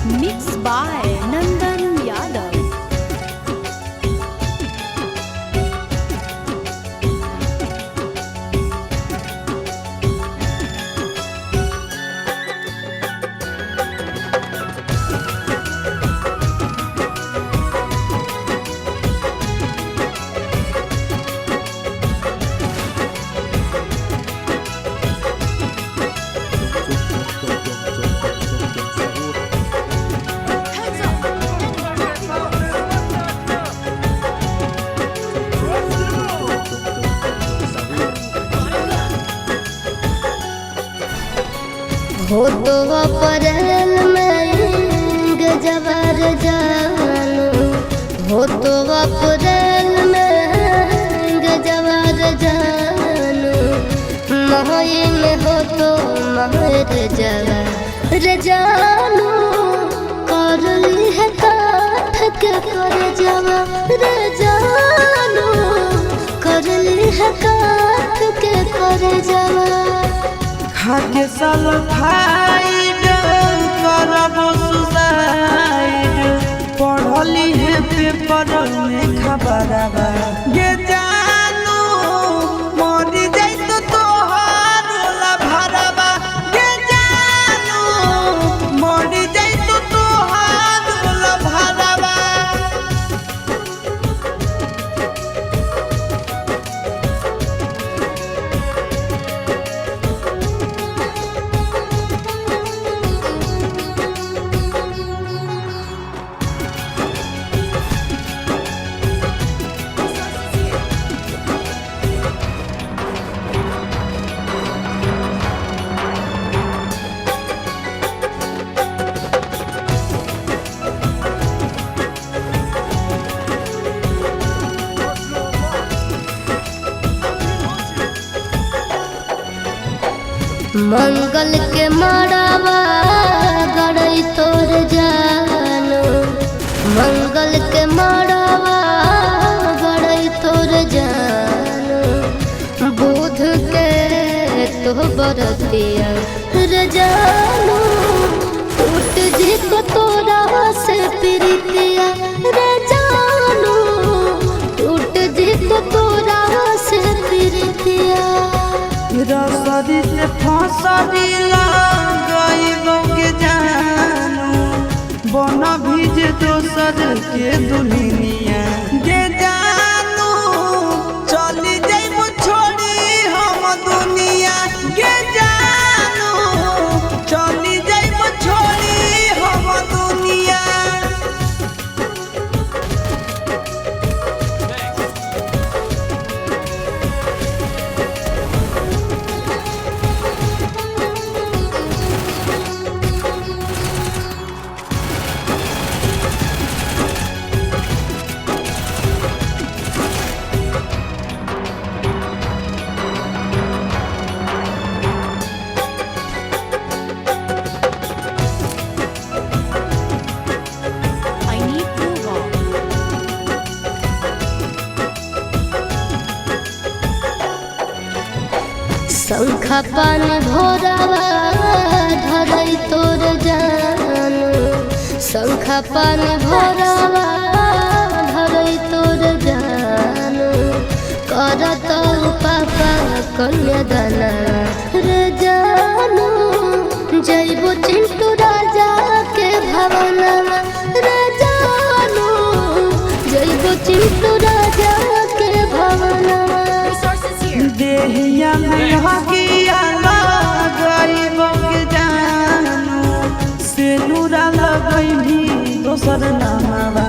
Mixed by Nandan Yadav. हो तो अप्रैल में गजबर जानू, हो तो अप्रैल में गजबर जानू, मई में हो तो महर जवर जानू, कर ली है काठ के कर जवा जानू, कर ली है काठ के कर जवा। खाके सल्फाइड करब सुसाइड, पढ़ली है पेपर में खबरबा ये जानू, मरी जाई तो तोहार भरबा ये जानू, मरी जाई तो तोहार भरबा। मंगल के मड़ावा गड़ई तोर जानू, मंगल के मड़ावा गड़ई तोर जानू, बुध के तो बरतिया रे जानू, टूट जी को तोरा से प्रीतिया रे जानू, टूट जी को तोरा से प्रीतिया। रसरी से फसरी लगाइबोगे जानू, बन भीज दोसर के दुनिया गे जानू, चली जाइबो छोड़ी हम दुनिया गे जानू, चली जाइबो छोड़ी हम दुनिया। I need to walk. शंखा पान भोरावा धरई तोर जानू, शंखा पान भोरावा धरई तोर जानू, करत पापा कन्यादाना रे जानू, जइबो चिंटू राजा के भवनवा रे जानू, जइबो चिंटू राजा के भवनवा। देहिया में हकिया लगाइबोगे जानू, से नूरा लगैभी दोसर नामवा